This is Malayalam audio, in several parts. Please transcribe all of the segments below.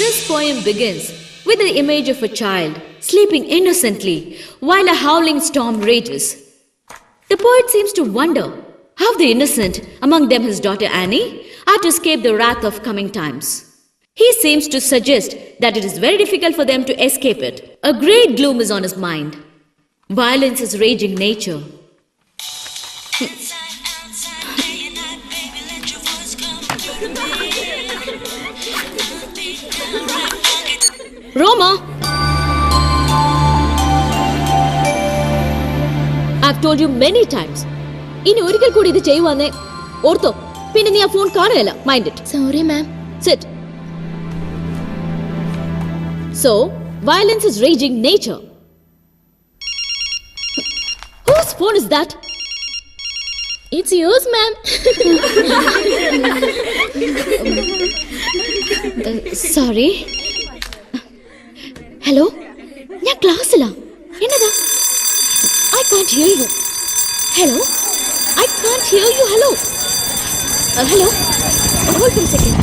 This poem begins with the image of a child sleeping innocently while a howling storm rages. The poet seems to wonder how the innocent, among them his daughter Annie, are to escape the wrath of coming times. He seems to suggest that it is very difficult for them to escape it. A great gloom is on his mind. Violence is raging nature. Roma! I've told you many times. ഇനി ഒരിക്കൽ കൂടി ഇത് ചെയ്യുവാന്നേ ഓർത്തോ. പിന്നെ നീ ആ phone കാണുകയല്ല. Mind it. Sorry, ma'am. Sit. So, violence is raging nature. Whose phone is that? It's yours, ma'am. Sorry. Hello? ഞാൻ ക്ലാസ്സിലാ. എന്നതാ? I can't hear you. Hello? I can't hear you. Hello? Hello? Hold on a second.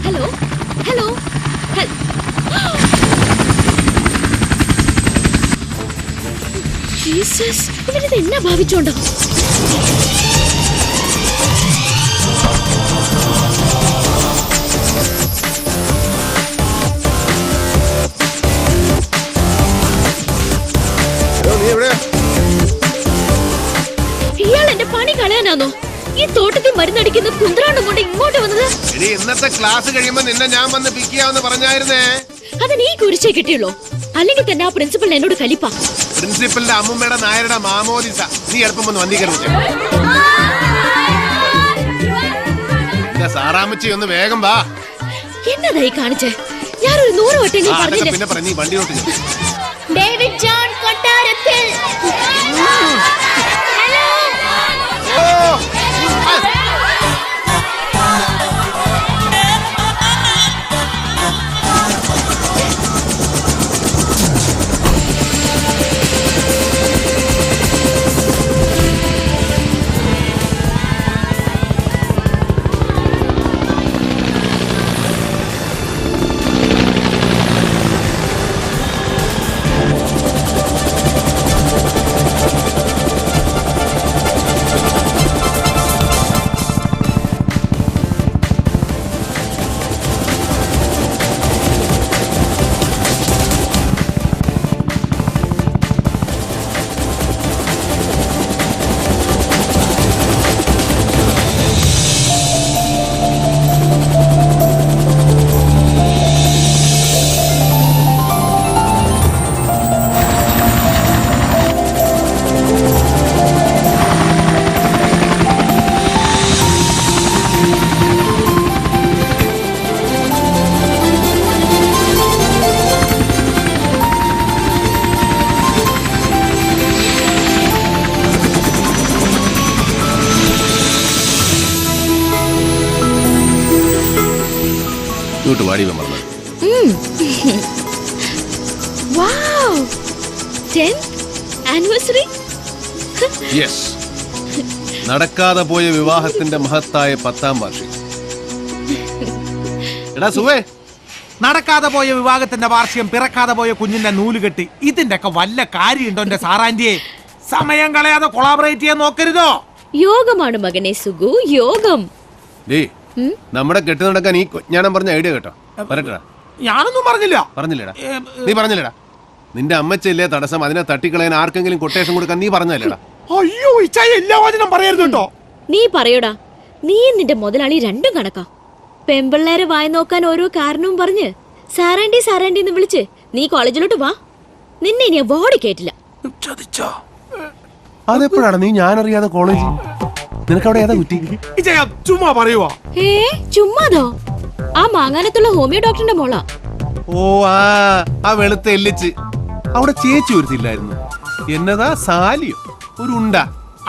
Hello? Hello? Jesus, ഇവനിത് എന്നാ ഭാവിച്ചോണ്ടോ? ഇയാൾ എന്റെ പണി കളയാനാണോ? ഈ തോട്ടത്തിൽ മരുന്നടിക്കുന്ന കുന്ത്രാണ്ടം കൊണ്ട് ഇങ്ങോട്ട് വന്നത്? ഇന്നത്തെ ക്ലാസ് കഴിയുമ്പോ നിന്നെ ഞാൻ വന്ന് പിക്ക് ചെയ്യാമെന്ന് പറഞ്ഞായിരുന്നേ. അത് നീ കുരിശേ കിട്ടിയുള്ളൂ. അല്ലെങ്കിൽ തന്നെ ആ പ്രിൻസിപ്പൽ എന്നോട് കലിപ്പ. പ്രിൻസിപ്പലിന്റെ അമ്മൂമ്മയുടെ നായരുടെ മാമോദിസ. നീ എളുപ്പം ഒന്ന് വന്നിക്കരുത്. സാറാമ്മച്ചി ഒന്ന് വേഗം വാ. എന്നതായി കാണിച്ചേ? ഞാനൊരു 100 വട്ടം നീ പറഞ്ഞില്ലേ? പിന്നെ പറഞ്ഞ വണ്ടിയോട്ട് David John കൊട്ടാരത്തിൽ. വാടി വന്നത്. Wow! 10th anniversary? Yes. നടക്കാതെ പോയ വിവാഹത്തിന്റെ മഹത്തായ 10ാം വാർഷികം. എടാ സുവേ, നടക്കാതെ പോയ വിവാഹത്തിന്റെ വാർഷികം, പിറക്കാതെ പോയ കുഞ്ഞിന്റെ നൂലുകെട്ടി, ഇതിന്റെ ഒക്കെ വല്ല കാര്യമുണ്ടോ എന്റെ സാറാന്റിയെ? സമയം കളയാതെ കൊളാബറേറ്റ് ചെയ്യാൻ നോക്കരുതോ? യോഗമാണ് മകനെ സുഗു, യോഗം. നമ്മുടെ കെട്ടി നടക്കാൻ ഈ ഞാൻ പറഞ്ഞ ഐഡിയ കേട്ടോ. പറയട്ടാ. ഞാനൊന്നും പറഞ്ഞില്ലടാ. നീ പറഞ്ഞില്ലടാ. നിന്റെ അമ്മച്ചല്ലേ തടസ്സം, അതിനെ തട്ടിക്കളയാൻ ആർക്കെങ്കിലും കൊട്ടേഷൻ കൊടുക്കാൻ നീ പറഞ്ഞല്ലേടാ. അയ്യോ, എല്ലാ വചനം പറയരുത് കേട്ടോ. നീ പറയൂടാ. നീ നിന്റെ മുതലാളി രണ്ടും കണക്കാ. പെമ്പിള്ളേരെ വായി നോക്കാൻ ഓരോ കാരണവും പറഞ്ഞ് സാറാൻഡി സാറാൻഡി എന്ന് വിളിച്ച് നീ കോളേജിലോട്ട് വാ. നിന്നെ ഇനി ബോഡി കേട്ടില്ല. അതെപ്പോഴാണ് നീ ഞാനറിയാതെ കോളേജിൽ? നിനക്കവിടെ ഏതാ കുറ്റി? ചുമ്മാ പറയുവാ. ചുമ്മാതോ? ആ മാങ്ങാനത്തുള്ള ഹോമിയോ ഡോക്ടറിന്റെ മോളാ. ഓ, ആ വെളുത്ത എല്ലിച്ച്. അവിടെ ചേച്ചി ഒരുത്തില്ലായിരുന്നു. എന്നതാ സാലിയോ ഒരു ഉണ്ട?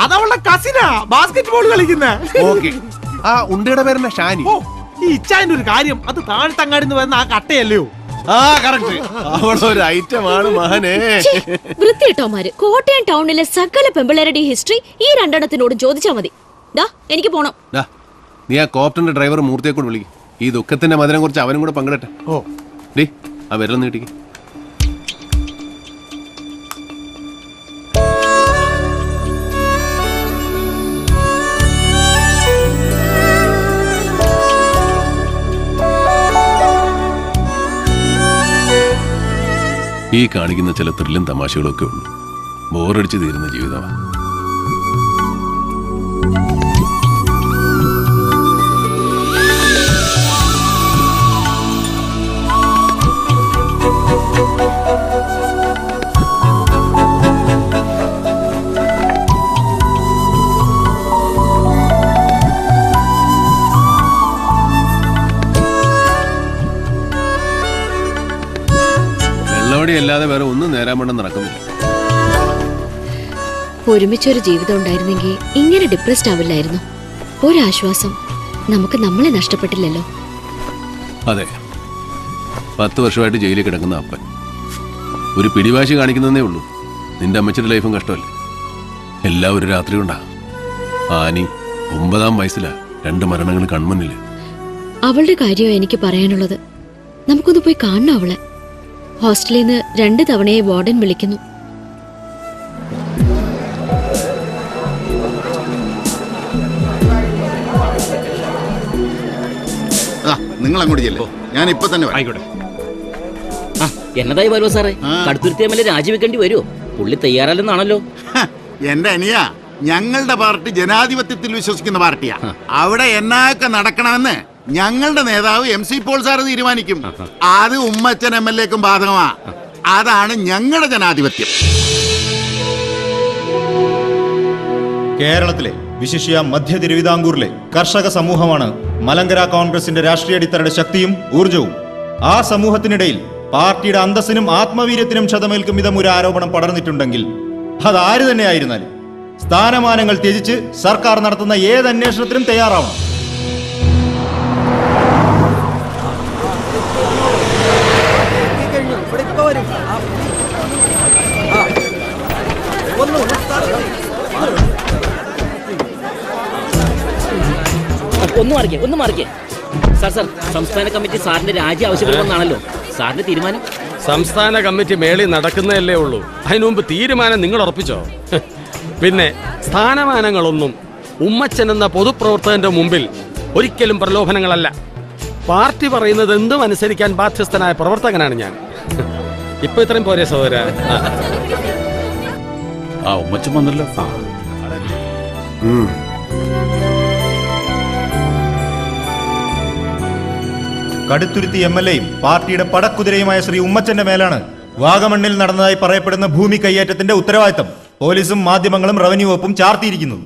അതവളുടെ കസിനാ, ബാസ്കറ്റ് ബോൾ കളിക്കുന്ന. ഓക്കെ, ആ ഉണ്ടയുടെ പേരെന്നാ? ഷാനി. ഓ, ഇച്ചാന്റെ ഒരു കാര്യം, അത് താഴ്ത്തങ്ങാടിന്ന് വരുന്ന ആ കട്ടയല്ലയോ? ആ കറക്റ്റ്, അവളൊരു ഐറ്റമാണ് മഹനെ. വൃത്തിയിട്ടോമാര് കോട്ടയം ടൗണിലെ സകല പെമ്പിളരുടെ ഹിസ്റ്ററി ഈ രണ്ടെണ്ണത്തിനോട് ചോദിച്ചാ മതി. ദാ എനിക്ക് പോണം. നീ ആ കോപ്റ്ററിന്റെ ഡ്രൈവർ മൂർത്തിയെ കൂടെ വിളിക്കും. ഈ ദുഃഖത്തിന്റെ മധുരം കുറിച്ച് അവനും കൂടെ പങ്കിടട്ടെ. ഓ ഡി ആ വിരൽ നീട്ടിക്ക്. ഈ കാണിക്കുന്ന ചില ത്രില്ലും തമാശകളൊക്കെ ഉള്ളൂ. ബോറടിച്ച് തീരുന്ന ജീവിതമാണ്. അല്ലാതെ വേറെ ഒന്നും നേരാൻ വേണ്ട നടക്കുന്നില്ല. ഒരുമിച്ചൊരു ജീവിതം ഉണ്ടായിരുന്നെങ്കിൽ ഇങ്ങനെ ഡിപ്രസ്ഡ് ആവില്ലായിരുന്നു. ഒരാശ്വാസം, നമുക്ക് നമ്മളെ നഷ്ടപ്പെട്ടില്ലല്ലോ. അതെ, 10 വർഷമായിട്ട് ജയിലിൽ കിടക്കുന്ന അപ്പൻ ഒരു പിടിവാശി കാണിക്കുന്നതേ ഉള്ളൂ. നിന്റെ അമ്മച്ചിയുടെ ലൈഫും കഷ്ടമല്ലേ? എല്ലാം ഒരു രാത്രി കൊണ്ടാ. ആനി 9-ാം വയസ്സിലാ 2 മരണങ്ങൾ കൺമുന്നില്ല. അവളുടെ കാര്യമാണ് എനിക്ക് പറയാനുള്ളത്. നമുക്കൊന്ന് പോയി കാണണം അവളെ. ഹോസ്റ്റലിൽ നിന്ന് 2 തവണയായി വാർഡൻ വിളിക്കുന്നു. നിങ്ങൾ അങ്ങോട്ട് ചെല്ലോ, ഞാൻ ഇപ്പൊ തന്നെ ആയിക്കോട്ടെ. എന്നതായി വരുമോ സാറേ? കടുത്തുരുത്തി എം എൽ എ രാജിവെക്കേണ്ടി വരുമോ? പുള്ളി തയ്യാറല്ലെന്നാണല്ലോ. എന്റെ അനിയ, ഞങ്ങളുടെ പാർട്ടി ജനാധിപത്യത്തിൽ വിശ്വസിക്കുന്ന പാർട്ടിയാ. അവിടെ എന്നൊക്കെ നടക്കണമെന്ന് ഞങ്ങളുടെ നേതാവ് MC പോൾ സാറ് തീരുമാനിക്കും. അത് ഉമ്മച്ചൻ MLA ക്കും ബാധകമാ. അതാണ് ഞങ്ങളുടെ ജനാധിപത്യം. കേരളത്തിലെ വിശിഷ്യ മധ്യ തിരുവിതാംകൂറിലെ കർഷക സമൂഹമാണ് മലങ്കര കോൺഗ്രസിന്റെ രാഷ്ട്രീയ അടിത്തറയുടെ ശക്തിയും ഊർജവും. ആ സമൂഹത്തിനിടയിൽ പാർട്ടിയുടെ അന്തസ്സിനും ആത്മവീര്യത്തിനും ക്ഷതമേൽക്കും വിധം ഒരു ആരോപണം പടർന്നിട്ടുണ്ടെങ്കിൽ അതാര് തന്നെയായിരുന്നാലും സ്ഥാനമാനങ്ങൾ ത്യജിച്ച് സർക്കാർ നടത്തുന്ന ഏത് അന്വേഷണത്തിനും തയ്യാറാവണം. ഒന്ന് മാറിക്കേ. സാർ, സംസ്ഥാന കമ്മിറ്റി സാറിന്റെ രാജി ആവശ്യപ്പെടുമെന്നാണല്ലോ സാറിന്റെ തീരുമാനം? സംസ്ഥാന കമ്മിറ്റി മേളിൽ നടക്കുന്നതല്ലേ ഉള്ളൂ. അതിനു മുമ്പ് തീരുമാനം നിങ്ങൾ ഉറപ്പിച്ചോ? പിന്നെ സ്ഥാനമാനങ്ങളൊന്നും ഉമ്മച്ചൻ എന്ന പൊതുപ്രവർത്തകന്റെ മുമ്പിൽ ഒരിക്കലും പ്രലോഭനങ്ങളല്ല. പാർട്ടി പറയുന്നത് എന്തും അനുസരിക്കാൻ ബാധ്യസ്ഥനായ പ്രവർത്തകനാണ് ഞാൻ. ഇപ്പൊ ഇത്രയും പോരെ സഹോദര? ആ ഉമ്മച്ചൻ വന്നല്ലോ. കടുത്തുരുത്തി MLAയും പാർട്ടിയുടെ പടക്കുതിരയുമായ ശ്രീ ഉമ്മച്ചന്റെ മേലാണ് വാഗമണ്ണിൽ നടന്നതായി പറയപ്പെടുന്ന ഭൂമി കയ്യേറ്റത്തിന്റെ ഉത്തരവാദിത്തം പോലീസും മാധ്യമങ്ങളും റവന്യൂ വകുപ്പും ചാർത്തിയിരിക്കുന്നത്.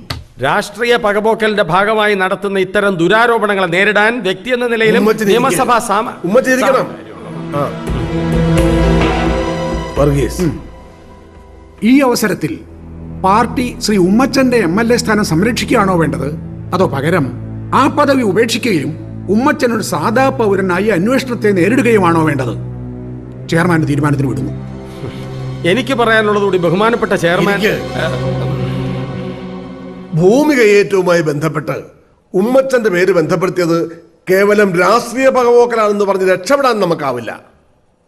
രാഷ്ട്രീയ പകപോക്കലിന്റെ ഭാഗമായി നടത്തുന്ന ഇത്തരം ദുരാരോപണങ്ങളെ നേരിടാൻ വ്യക്തി എന്ന നിലയിലും നിയമസഭാ ഈ അവസരത്തിൽ പാർട്ടി ശ്രീ ഉമ്മച്ചന്റെ MLA സ്ഥാനം സംരക്ഷിക്കുകയാണോ വേണ്ടത്, അതോ പകരം ആ പദവി ഉപേക്ഷിക്കുകയും ഉമ്മച്ചൻ ഒരു സാധാ പൗരനായി അന്വേഷണത്തെ നേരിടുകയുമാണോ വേണ്ടത്? ചെയർമാന്റെ തീരുമാനത്തിന് വിടുന്നു. എനിക്ക് പറയാനുള്ളതുകൂടി ബഹുമാനപ്പെട്ട ചെയർമാൻ. ഭൂമി കയ്യേറ്റവുമായി ബന്ധപ്പെട്ട് ഉമ്മച്ചന്റെ പേര് ബന്ധപ്പെടുത്തിയത് കേവലം രാഷ്ട്രീയ പകപോക്കലാണെന്ന് പറഞ്ഞ് രക്ഷപ്പെടാൻ നമുക്കാവില്ല.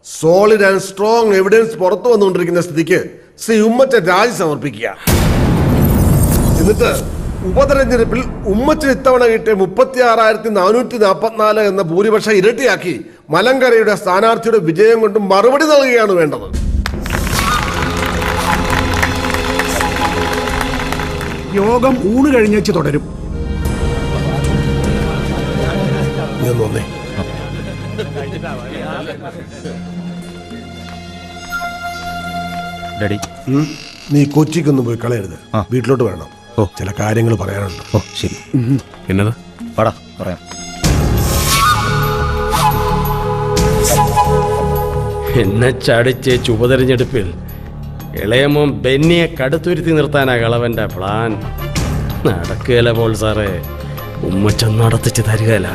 സോളിഡ് ആൻഡ് സ്ട്രോങ് എവിഡൻസ് പുറത്തു വന്നുകൊണ്ടിരിക്കുന്ന സ്ഥിതിക്ക് ശ്രീ ഉമ്മച്ചൻ രാജി സമർപ്പിക്കുക. എന്നിട്ട് ഉപതെരഞ്ഞെടുപ്പിൽ ഉമ്മച്ചൻ ഇത്തവണ കിട്ടിയ 36,444 എന്ന ഭൂരിപക്ഷം ഇരട്ടിയാക്കി മലങ്കരയുടെ സ്ഥാനാർത്ഥിയുടെ വിജയം കൊണ്ട് മറുപടി നൽകുകയാണ് വേണ്ടത്. യോഗം ഊണ് കഴിഞ്ഞേച്ച് തുടരും. നീ കൊച്ചിക്കൊന്നും പോയി കളയരുത്, വീട്ടിലോട്ട് വരണം. ചില കാര്യങ്ങൾ പറയാനുണ്ട്. ശരി. എന്നതാ? പറയാം. എന്നെ ചടിച്ചേച്ച് ഉപതെരഞ്ഞെടുപ്പിൽ ഇളയമോൻ ബെന്നിയെ കടുത്തുരുത്തി നിർത്താനാ കളവന്റെ പ്ലാൻ. നടക്കുകയല്ല പോൾ സാറേ, ഉമ്മച്ചൻ നടത്തിച്ച് തരികയില്ല.